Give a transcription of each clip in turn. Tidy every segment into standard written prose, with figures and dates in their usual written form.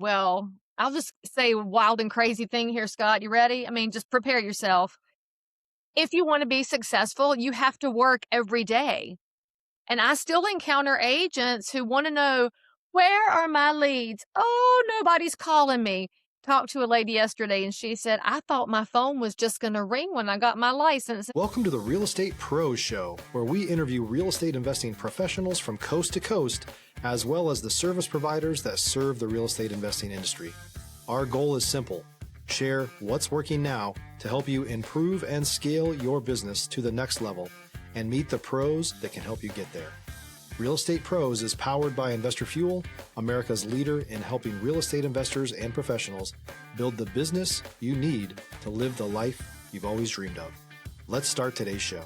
Well, I'll just say a wild and crazy thing here, Scott. You ready? I mean, just prepare yourself. If you want to be successful, you have to work every day. And I still encounter agents who want to know, where are my leads? Oh, nobody's calling me. Talked to a lady yesterday and she said, I thought my phone was just going to ring when I got my license. Welcome to the Real Estate Pros Show, where we interview real estate investing professionals from coast to coast, as well as the service providers that serve the real estate investing industry. Our goal is simple: share what's working now to help you improve and scale your business to the next level and meet the pros that can help you get there. Real Estate Pros is powered by Investor Fuel, America's leader in helping real estate investors and professionals build the business you need to live the life you've always dreamed of. Let's start today's show.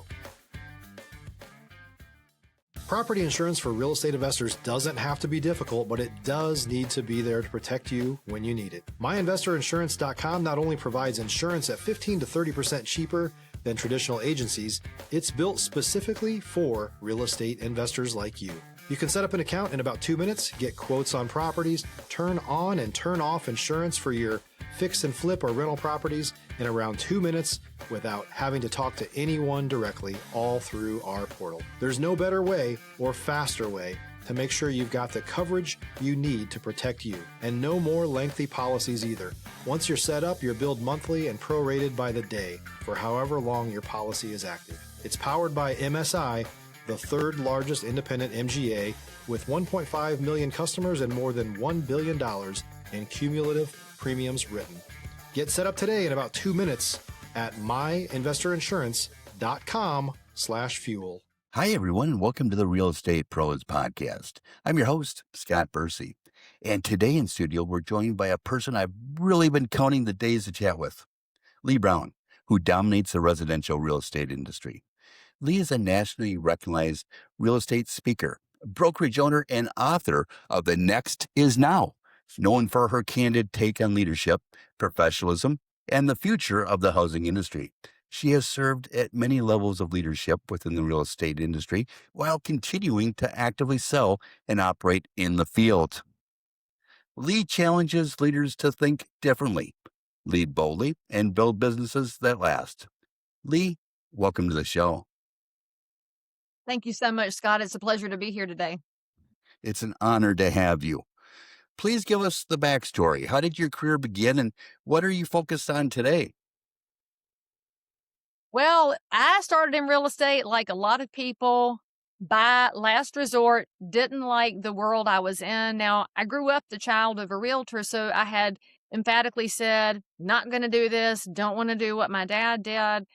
Property insurance for real estate investors doesn't have to be difficult, but it does need to be there to protect you when you need it. MyInvestorInsurance.com not only provides insurance at 15 to 30% cheaper than traditional agencies, it's built specifically for real estate investors like you. You can set up an account in about 2 minutes, get quotes on properties, turn on and turn off insurance for your fix and flip or rental properties in around 2 minutes without having to talk to anyone directly, all through our portal. There's no better way or faster way to make sure you've got the coverage you need to protect you, and no more lengthy policies either. Once you're set up, you're billed monthly and prorated by the day for however long your policy is active. It's powered by MSI, the third largest independent MGA, with 1.5 million customers and more than $1 billion in cumulative premiums written. Get set up today in about 2 minutes at myinvestorinsurance.com/fuel. Hi, everyone, and welcome to the Real Estate Pros Podcast. I'm your host, Scott Bursey, and today in studio, we're joined by a person I've really been counting the days to chat with, Leigh Brown, who dominates the residential real estate industry. Leigh is a nationally recognized real estate speaker, brokerage owner, and author of The Next Is Now, known for her candid take on leadership, professionalism, and the future of the housing industry. She has served at many levels of leadership within the real estate industry while continuing to actively sell and operate in the field. Leigh challenges leaders to think differently, lead boldly, and build businesses that last. Leigh, welcome to the show. Thank you so much, Scott. It's a pleasure to be here today. It's an honor to have you. Please give us the backstory. How did your career begin, and what are you focused on today? Well, I started in real estate like a lot of people by last resort, didn't like the world I was in. Now, I grew up the child of a realtor, so I had emphatically said, not going to do this, don't want to do what my dad did.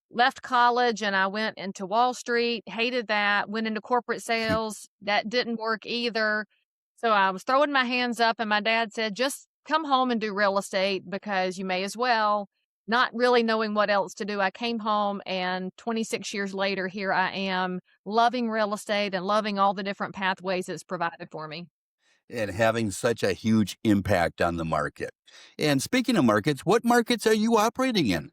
Left college and I went into Wall Street, hated that, went into corporate sales. That didn't work either. So I was throwing my hands up and my dad said, just come home and do real estate because you may as well. Not really knowing what else to do, I came home, and 26 years later, here I am, loving real estate and loving all the different pathways it's provided for me. And having such a huge impact on the market. And speaking of markets, what markets are you operating in?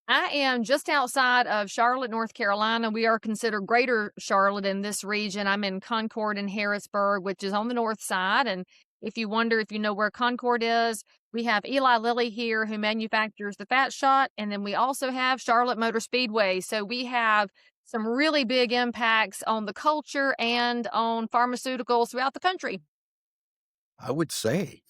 I am just outside of Charlotte, North Carolina. We are considered Greater Charlotte in this region. I'm in Concord and Harrisburg, which is on the north side. And if you wonder if you know where Concord is, we have Eli Lilly here who manufactures the Fat Shot. And then we also have Charlotte Motor Speedway. So we have some really big impacts on the culture and on pharmaceuticals throughout the country. I would say.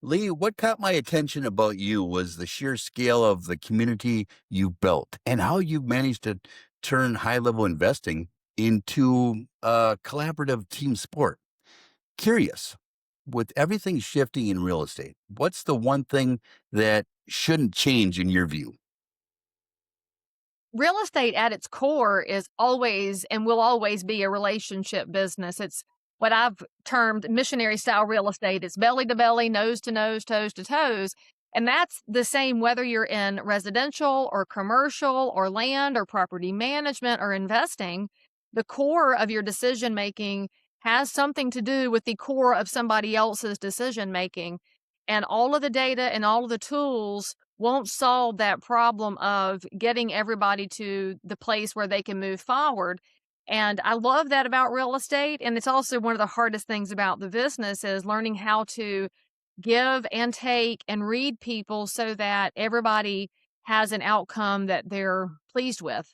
Leigh, what caught my attention about you was the sheer scale of the community you've built and how you've managed to turn high-level investing into a collaborative team sport. Curious, with everything shifting in real estate, what's the one thing that shouldn't change in your view? Real estate at its core is always and will always be a relationship business. It's what I've termed missionary style real estate. It's belly to belly, nose to nose, toes to toes. And that's the same whether you're in residential or commercial or land or property management or investing. The core of your decision making has something to do with the core of somebody else's decision making. And all of the data and all of the tools won't solve that problem of getting everybody to the place where they can move forward. And I love that about real estate. And it's also one of the hardest things about the business is learning how to give and take and read people so that everybody has an outcome that they're pleased with.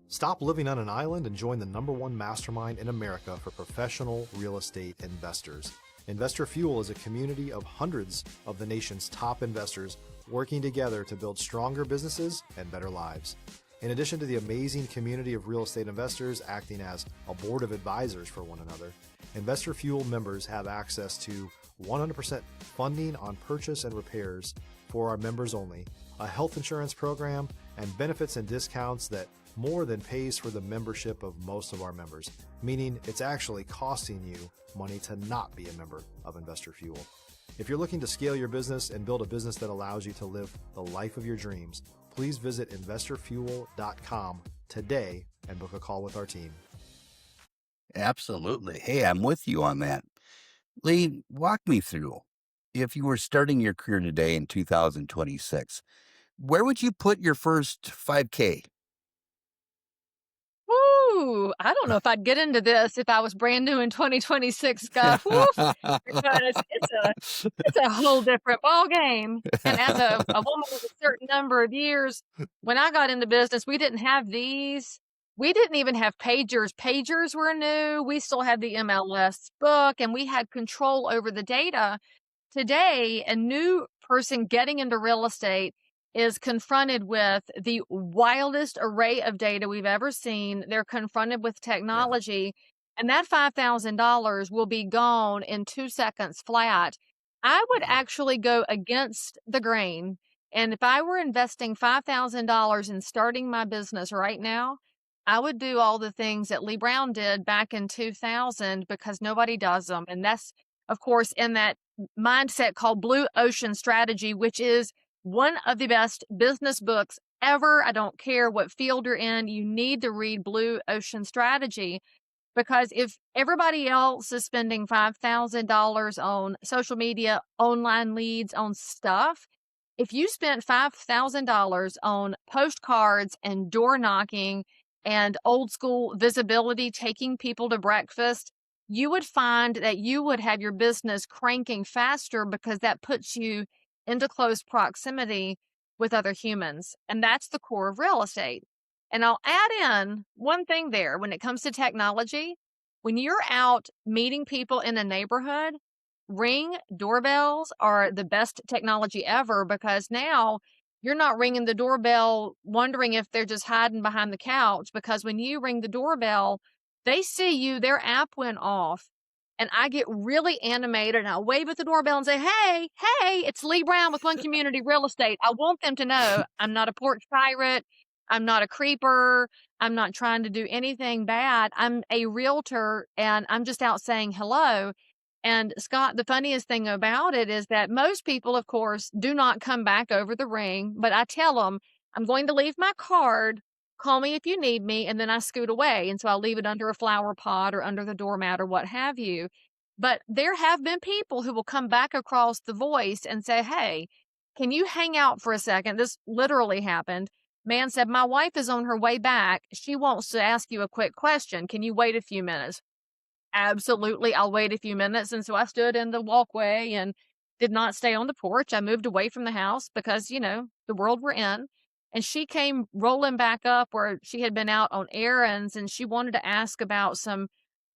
Stop living on an island and join the #1 mastermind in America for professional real estate investors. Investor Fuel is a community of hundreds of the nation's top investors working together to build stronger businesses and better lives. In addition to the amazing community of real estate investors acting as a board of advisors for one another, Investor Fuel members have access to 100% funding on purchase and repairs for our members only, a health insurance program, and benefits and discounts that more than pays for the membership of most of our members, meaning it's actually costing you money to not be a member of Investor Fuel. If you're looking to scale your business and build a business that allows you to live the life of your dreams, please visit investorfuel.com today and book a call with our team. Absolutely. Hey, I'm with you on that. Leigh, walk me through. If you were starting your career today in 2026, where would you put your first 5K? Woo! I don't know if I'd get into this if I was brand new in 2026, Scott. Woof! Because it's a whole different ball game. And as a woman with a certain number of years, when I got into business, we didn't have these. We didn't even have pagers. Pagers were new. We still had the MLS book, and we had control over the data. Today, a new person getting into real estate is confronted with the wildest array of data we've ever seen. They're confronted with Yeah. technology, and that $5,000 will be gone in 2 seconds flat. I would actually go against the grain. And if I were investing $5,000 in starting my business right now, I would do all the things that Leigh Brown did back in 2000 because nobody does them. And that's, of course, in that mindset called Blue Ocean Strategy, which is one of the best business books ever. I don't care what field you're in, you need to read Blue Ocean Strategy, because if everybody else is spending $5,000 on social media, online leads, on stuff, if you spent $5,000 on postcards and door knocking and old school visibility, taking people to breakfast, you would find that you would have your business cranking faster because that puts you into close proximity with other humans. And that's the core of real estate. And I'll add in one thing there when it comes to technology. When you're out meeting people in a neighborhood, Ring doorbells are the best technology ever, because now you're not ringing the doorbell wondering if they're just hiding behind the couch, because when you ring the doorbell, they see you, their app went off. And I get really animated and I wave at the doorbell and say, hey, it's Leigh Brown with One Community Real Estate. I want them to know I'm not a porch pirate. I'm not a creeper. I'm not trying to do anything bad. I'm a realtor and I'm just out saying hello. And Scott, the funniest thing about it is that most people, of course, do not come back over the ring, but I tell them, I'm going to leave my card. Call me if you need me. And then I scoot away. And so I'll leave it under a flower pot or under the doormat or what have you. But there have been people who will come back across the voice and say, hey, can you hang out for a second? This literally happened. Man said, my wife is on her way back. She wants to ask you a quick question. Can you wait a few minutes? Absolutely, I'll wait a few minutes. And so I stood in the walkway and did not stay on the porch. I moved away from the house because, the world we're in. And she came rolling back up where she had been out on errands, and she wanted to ask about some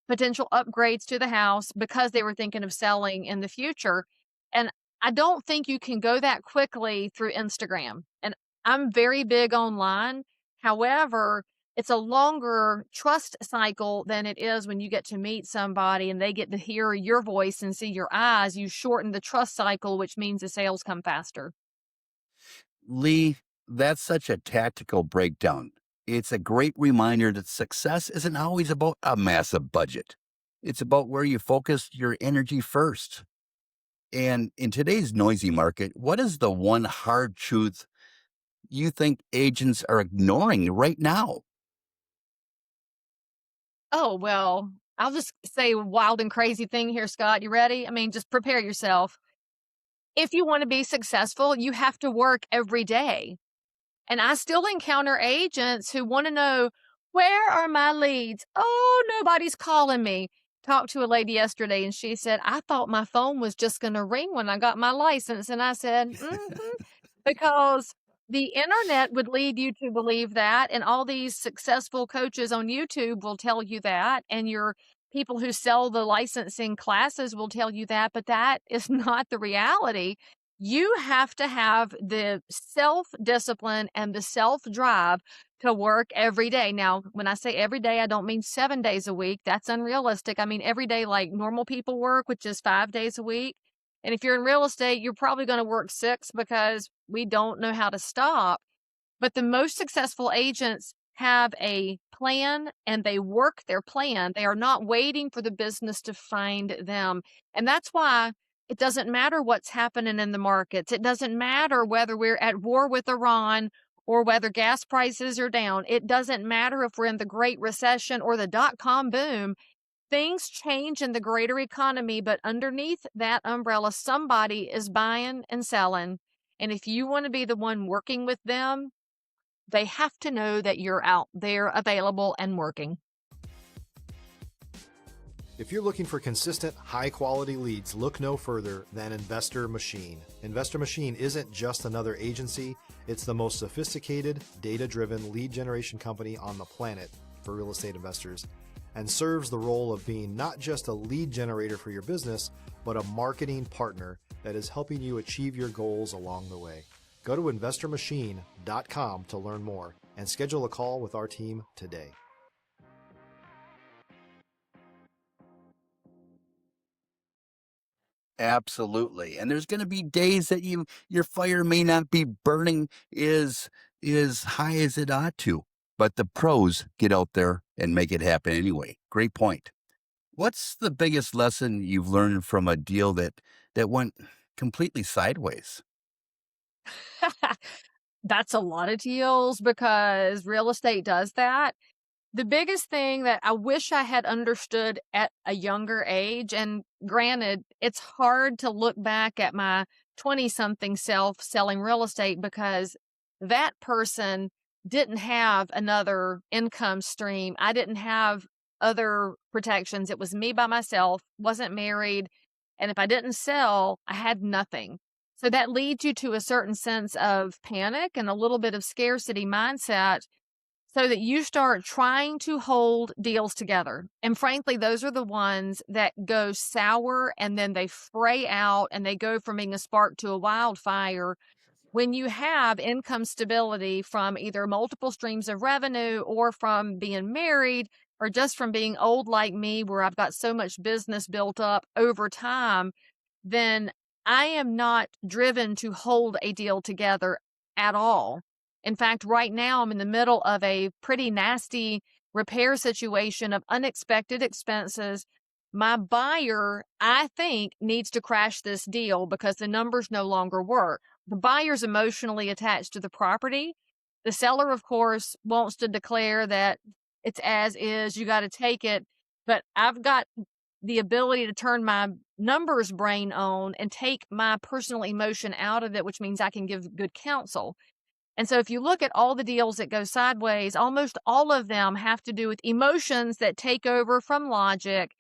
potential upgrades to the house because they were thinking of selling in the future. And I don't think you can go that quickly through Instagram. And I'm very big online. However, it's a longer trust cycle than it is when you get to meet somebody and they get to hear your voice and see your eyes. You shorten the trust cycle, which means the sales come faster. Leigh, that's such a tactical breakdown. It's a great reminder that success isn't always about a massive budget. It's about where you focus your energy first. And in today's noisy market, what is the one hard truth you think agents are ignoring right now? Oh, well, I'll just say a wild and crazy thing here, Scott. You ready? I mean, just prepare yourself. If you want to be successful, you have to work every day. And I still encounter agents who want to know, where are my leads? Oh, nobody's calling me. talked to a lady yesterday and she said, I thought my phone was just going to ring when I got my license. And I said, because the internet would lead you to believe that. And all these successful coaches on YouTube will tell you that. And your people who sell the licensing classes will tell you that. But that is not the reality. You have to have the self discipline and the self drive to work every day. Now, when I say every day, I don't mean 7 days a week. That's unrealistic. I mean every day like normal people work, which is 5 days a week. And if you're in real estate, you're probably going to work 6 because we don't know how to stop. But the most successful agents have a plan and they work their plan. They are not waiting for the business to find them. And that's why it doesn't matter what's happening in the markets. It doesn't matter whether we're at war with Iran or whether gas prices are down. It doesn't matter if we're in the Great Recession or the dot-com boom. Things change in the greater economy, but underneath that umbrella, somebody is buying and selling. And if you want to be the one working with them, they have to know that you're out there available and working. If you're looking for consistent, high-quality leads, look no further than Investor Machine. Investor Machine isn't just another agency. It's the most sophisticated, data-driven lead generation company on the planet for real estate investors, and serves the role of being not just a lead generator for your business, but a marketing partner that is helping you achieve your goals along the way. Go to investormachine.com to learn more and schedule a call with our team today. Absolutely. And there's going to be days that your fire may not be burning as high as it ought to, but the pros get out there and make it happen anyway. Great point. What's the biggest lesson you've learned from a deal that went completely sideways? That's a lot of deals because real estate does that. The biggest thing that I wish I had understood at a younger age, and granted, it's hard to look back at my 20-something self selling real estate because that person didn't have another income stream. I didn't have other protections. It was me by myself, wasn't married. And if I didn't sell, I had nothing. So that leads you to a certain sense of panic and a little bit of scarcity mindset so that you start trying to hold deals together. And frankly, those are the ones that go sour and then they fray out and they go from being a spark to a wildfire. When you have income stability from either multiple streams of revenue or from being married or just from being old like me, where I've got so much business built up over time, then I am not driven to hold a deal together at all. In fact, right now I'm in the middle of a pretty nasty repair situation of unexpected expenses. My buyer, I think, needs to crash this deal because the numbers no longer work. The buyer's emotionally attached to the property. The seller, of course, wants to declare that it's as is, you got to take it. But I've got the ability to turn my numbers brain on and take my personal emotion out of it, which means I can give good counsel. And so if you look at all the deals that go sideways, almost all of them have to do with emotions that take over from logic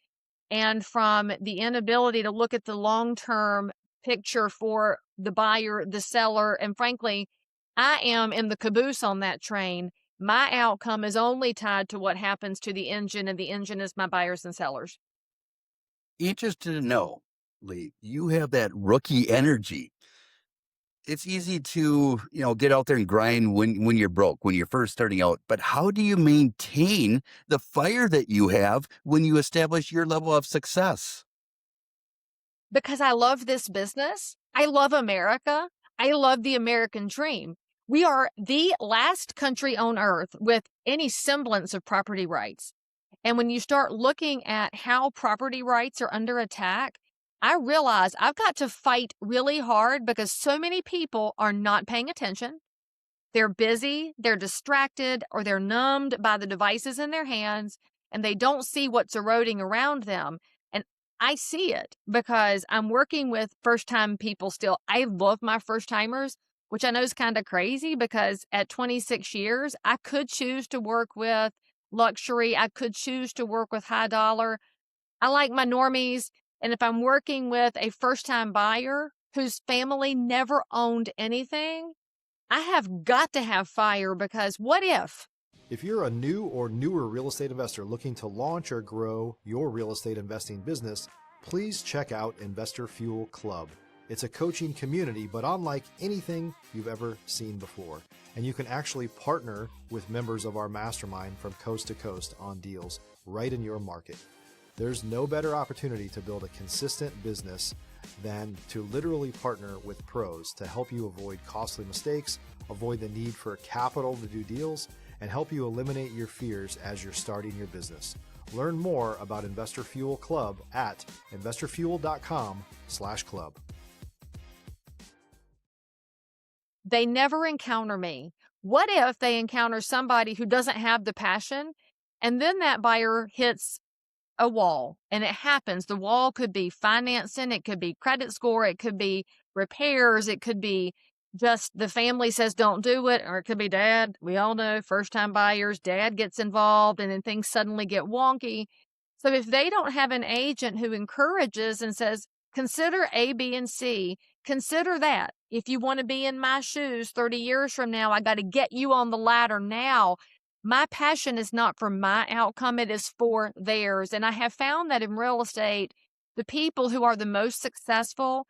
and from the inability to look at the long-term picture for the buyer, the seller. And frankly, I am in the caboose on that train. My outcome is only tied to what happens to the engine, and the engine is my buyers and sellers. Interested to know, Leigh, you have that rookie energy. It's easy to, get out there and grind when you're broke, when you're first starting out. But how do you maintain the fire that you have when you establish your level of success? Because I love this business. I love America. I love the American dream. We are the last country on earth with any semblance of property rights. And when you start looking at how property rights are under attack, I realize I've got to fight really hard because so many people are not paying attention. They're busy, they're distracted, or they're numbed by the devices in their hands, and they don't see what's eroding around them. And I see it because I'm working with first-time people still. I love my first-timers, which I know is kind of crazy because at 26 years, I could choose to work with luxury. I could choose to work with high dollar. I like my normies. And if I'm working with a first-time buyer whose family never owned anything, I have got to have fire, because what if? If you're a new or newer real estate investor looking to launch or grow your real estate investing business, please check out Investor Fuel Club. It's a coaching community, but unlike anything you've ever seen before. And you can actually partner with members of our mastermind from coast to coast on deals right in your market. There's no better opportunity to build a consistent business than to literally partner with pros to help you avoid costly mistakes, avoid the need for capital to do deals, and help you eliminate your fears as you're starting your business. Learn more about Investor Fuel Club at investorfuel.com/club. They never encounter me. What if they encounter somebody who doesn't have the passion, and then that buyer hits a wall? And it happens. The wall could be financing, it could be credit score, it could be repairs, it could be just the family says don't do it, or it could be dad. We all know first-time buyers, dad gets involved, and then things suddenly get wonky. So if they don't have an agent who encourages and says, consider A, B, and C, consider that. If you want to be in my shoes 30 years from now, I got to get you on the ladder now. My passion is not for my outcome, it is for theirs. And I have found that in real estate, the people who are the most successful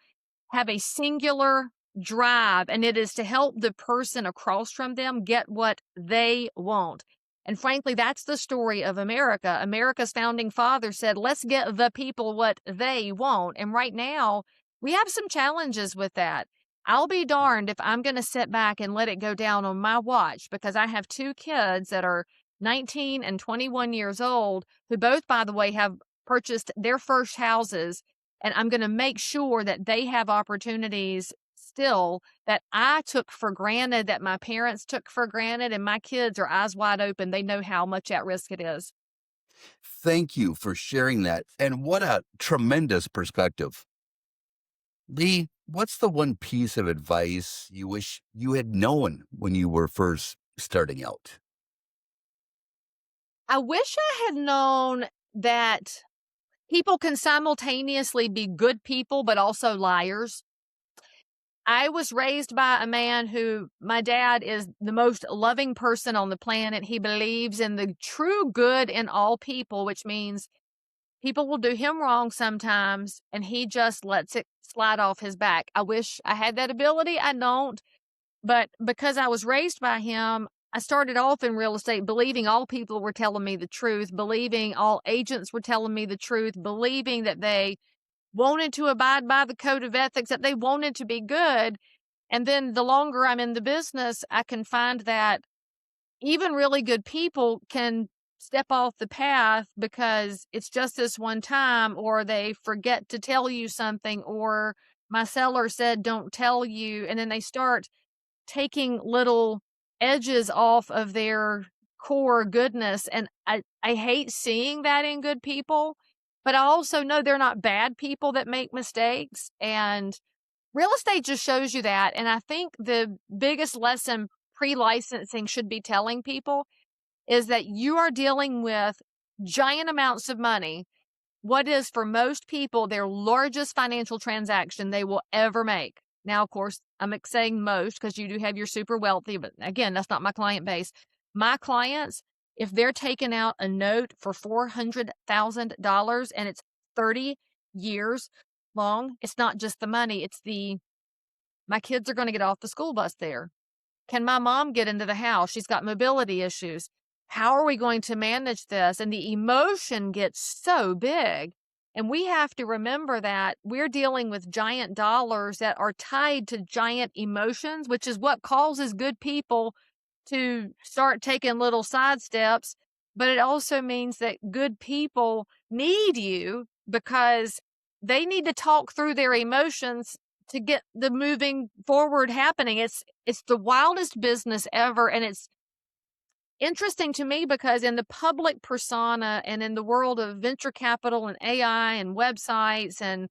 have a singular drive, and it is to help the person across from them get what they want. And frankly, that's the story of America. America's founding father said, let's get the people what they want. And right now, we have some challenges with that. I'll be darned if I'm going to sit back and let it go down on my watch, because I have two kids that are 19 and 21 years old, who both, by the way, have purchased their first houses. And I'm going to make sure that they have opportunities still that I took for granted, that my parents took for granted, and my kids are eyes wide open. They know how much at risk it is. Thank you for sharing that. And what a tremendous perspective. Leigh, what's the one piece of advice you wish you had known when you were first starting out? I wish I had known that people can simultaneously be good people, but also liars. I was raised by a man who, my dad is the most loving person on the planet. He believes in the true good in all people, which means people will do him wrong sometimes, and he just lets it slide off his back. I wish I had that ability. I don't. But because I was raised by him, I started off in real estate believing all people were telling me the truth, believing all agents were telling me the truth, believing that they wanted to abide by the code of ethics, that they wanted to be good. And then the longer I'm in the business, I can find that even really good people can step off the path because it's just this one time, or they forget to tell you something, or my seller said, don't tell you. And then they start taking little edges off of their core goodness. And I hate seeing that in good people, but I also know they're not bad people that make mistakes. And real estate just shows you that. And I think the biggest lesson pre-licensing should be telling people is that you are dealing with giant amounts of money. What is, for most people, their largest financial transaction they will ever make. Now, of course, I'm saying most because you do have your super wealthy, but again, that's not my client base. My clients, if they're taking out a note for $400,000 and it's 30 years long, it's not just the money, it's my kids are going to get off the school bus there. Can my mom get into the house? She's got mobility issues. How are we going to manage this? And the emotion gets so big. And we have to remember that we're dealing with giant dollars that are tied to giant emotions, which is what causes good people to start taking little side steps. But it also means that good people need you because they need to talk through their emotions to get the moving forward happening. It's the wildest business ever. And it's interesting to me because in the public persona and in the world of venture capital and AI and websites and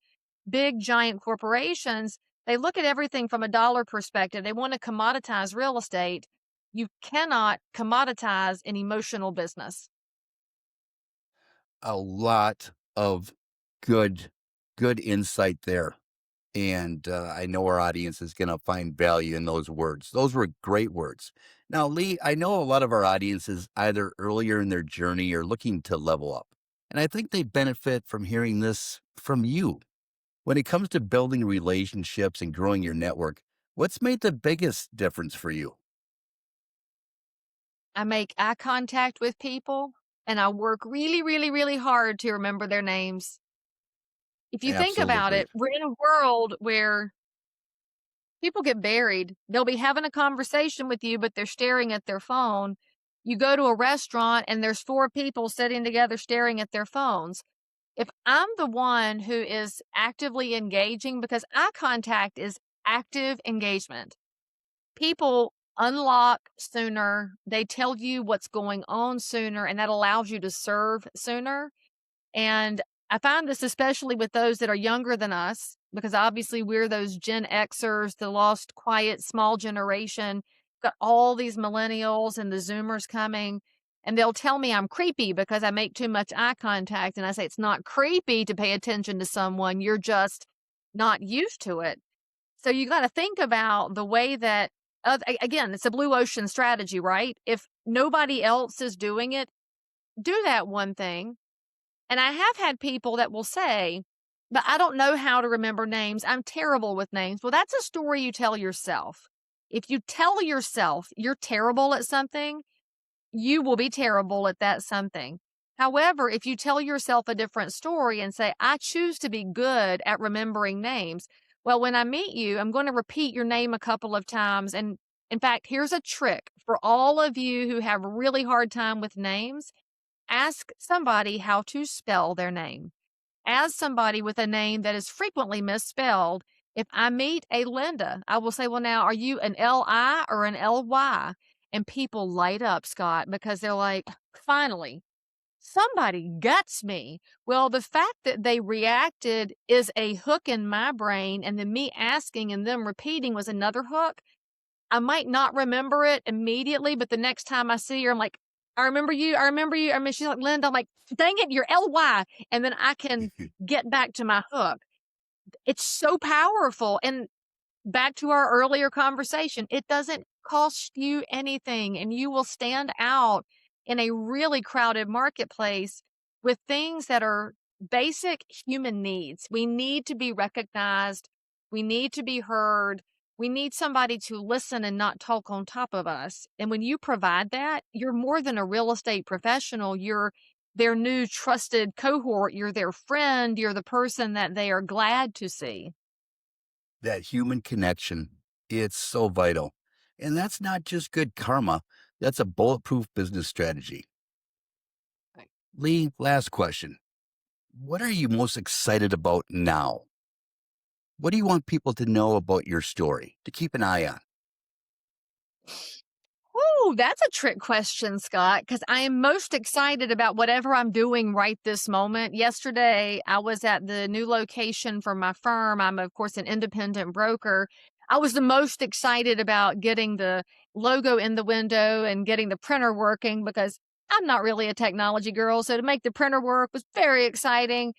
big giant corporations, they look at everything from a dollar perspective. They want to commoditize real estate. You cannot commoditize an emotional business. A lot of good, good insight there. And I know our audience is going to find value in those words. Those were great words. Now, Leigh, I know a lot of our audience is either earlier in their journey or looking to level up. And I think they benefit from hearing this from you. When it comes to building relationships and growing your network, what's made the biggest difference for you? I make eye contact with people and I work really, really, really hard to remember their names. If you think about Absolutely. it, we're in a world where people get buried. They'll be having a conversation with you, but they're staring at their phone. You go to a restaurant and there's four people sitting together staring at their phones. If I'm the one who is actively engaging, because eye contact is active engagement, people unlock sooner, they tell you what's going on sooner, and that allows you to serve sooner. And I find this especially with those that are younger than us, because obviously we're those Gen Xers, the lost, quiet, small generation. Got all these millennials and the Zoomers coming, and they'll tell me I'm creepy because I make too much eye contact. And I say, it's not creepy to pay attention to someone, you're just not used to it. So you got to think about the way that, again, it's a blue ocean strategy, right? If nobody else is doing it, do that one thing. And I have had people that will say, but I don't know how to remember names. I'm terrible with names. Well, that's a story you tell yourself. If you tell yourself you're terrible at something, you will be terrible at that something. However, if you tell yourself a different story and say, I choose to be good at remembering names, well, when I meet you, I'm going to repeat your name a couple of times. And in fact, here's a trick for all of you who have a really hard time with names. Ask somebody how to spell their name. As somebody with a name that is frequently misspelled, if I meet a Linda, I will say, well, now, are you an L-I or an L-Y? And people light up, Scott, because they're like, finally, somebody gets me. Well, the fact that they reacted is a hook in my brain, and then me asking and them repeating was another hook. I might not remember it immediately, but the next time I see her, I'm like, I remember you. I remember you. I mean, she's like, Linda. I'm like, dang it, you're LY. And then I can get back to my hook. It's so powerful. And back to our earlier conversation, it doesn't cost you anything, and you will stand out in a really crowded marketplace with things that are basic human needs. We need to be recognized, we need to be heard, we need somebody to listen and not talk on top of us. And when you provide that, you're more than a real estate professional. You're their new trusted cohort, you're their friend, you're the person that they are glad to see. That human connection, it's so vital. And that's not just good karma, that's a bulletproof business strategy. Right. Leigh, last question. What are you most excited about now? What do you want people to know about your story to keep an eye on? Oh, that's a trick question, Scott, because I am most excited about whatever I'm doing right this moment. Yesterday, I was at the new location for my firm. I'm, of course, an independent broker. I was the most excited about getting the logo in the window and getting the printer working because I'm not really a technology girl. So to make the printer work was very exciting.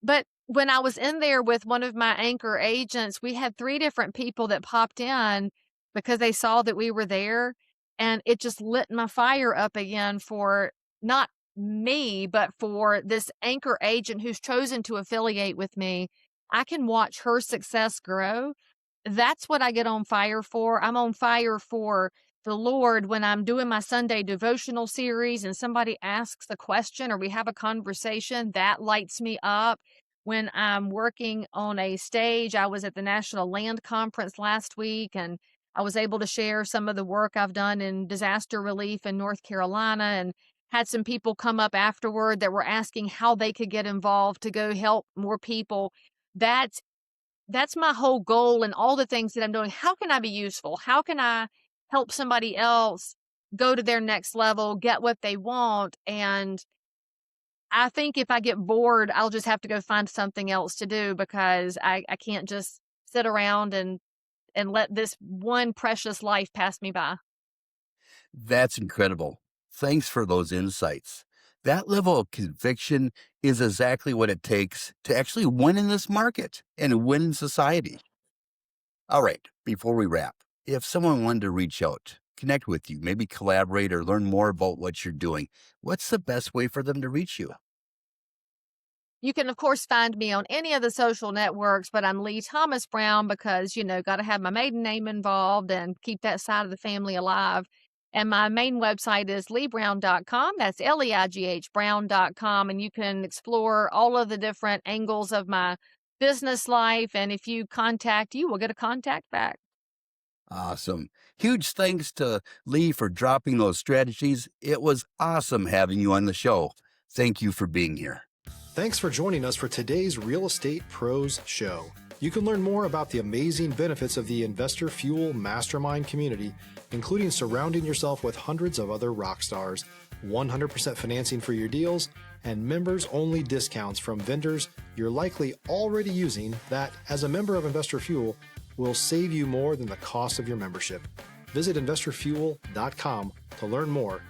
But when I was in there with one of my anchor agents, we had three different people that popped in because they saw that we were there. And it just lit my fire up again for not me, but for this anchor agent who's chosen to affiliate with me. I can watch her success grow. That's what I get on fire for. I'm on fire for the Lord when I'm doing my Sunday devotional series and somebody asks a question or we have a conversation, that lights me up. When I'm working on a stage, I was at the National Land Conference last week and I was able to share some of the work I've done in disaster relief in North Carolina and had some people come up afterward that were asking how they could get involved to go help more people. That's that's my whole goal and all the things that I'm doing. How can I be useful? How can I help somebody else go to their next level, get what they want? And I think if I get bored, I'll just have to go find something else to do because I can't just sit around and let this one precious life pass me by. That's incredible. Thanks for those insights. That level of conviction is exactly what it takes to actually win in this market and win in society. All right, before we wrap, if someone wanted to reach out, connect with you, maybe collaborate or learn more about what you're doing, what's the best way for them to reach you? You can, of course, find me on any of the social networks, but I'm Leigh Thomas Brown because, got to have my maiden name involved and keep that side of the family alive. And my main website is leighbrown.com. That's Leigh Brown.com. And you can explore all of the different angles of my business life. And if you contact, you will get a contact back. Awesome. Huge thanks to Leigh for dropping those strategies. It was awesome having you on the show. Thank you for being here. Thanks for joining us for today's Real Estate Pros Show. You can learn more about the amazing benefits of the Investor Fuel Mastermind community, including surrounding yourself with hundreds of other rock stars, 100% financing for your deals, and members-only discounts from vendors you're likely already using that, as a member of Investor Fuel, will save you more than the cost of your membership. Visit investorfuel.com to learn more.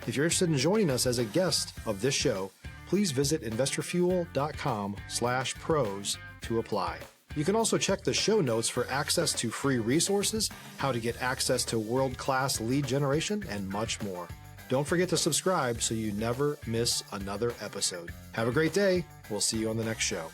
If you're interested in joining us as a guest of this show, please visit investorfuel.com/pros to apply. You can also check the show notes for access to free resources, how to get access to world-class lead generation, and much more. Don't forget to subscribe so you never miss another episode. Have a great day. We'll see you on the next show.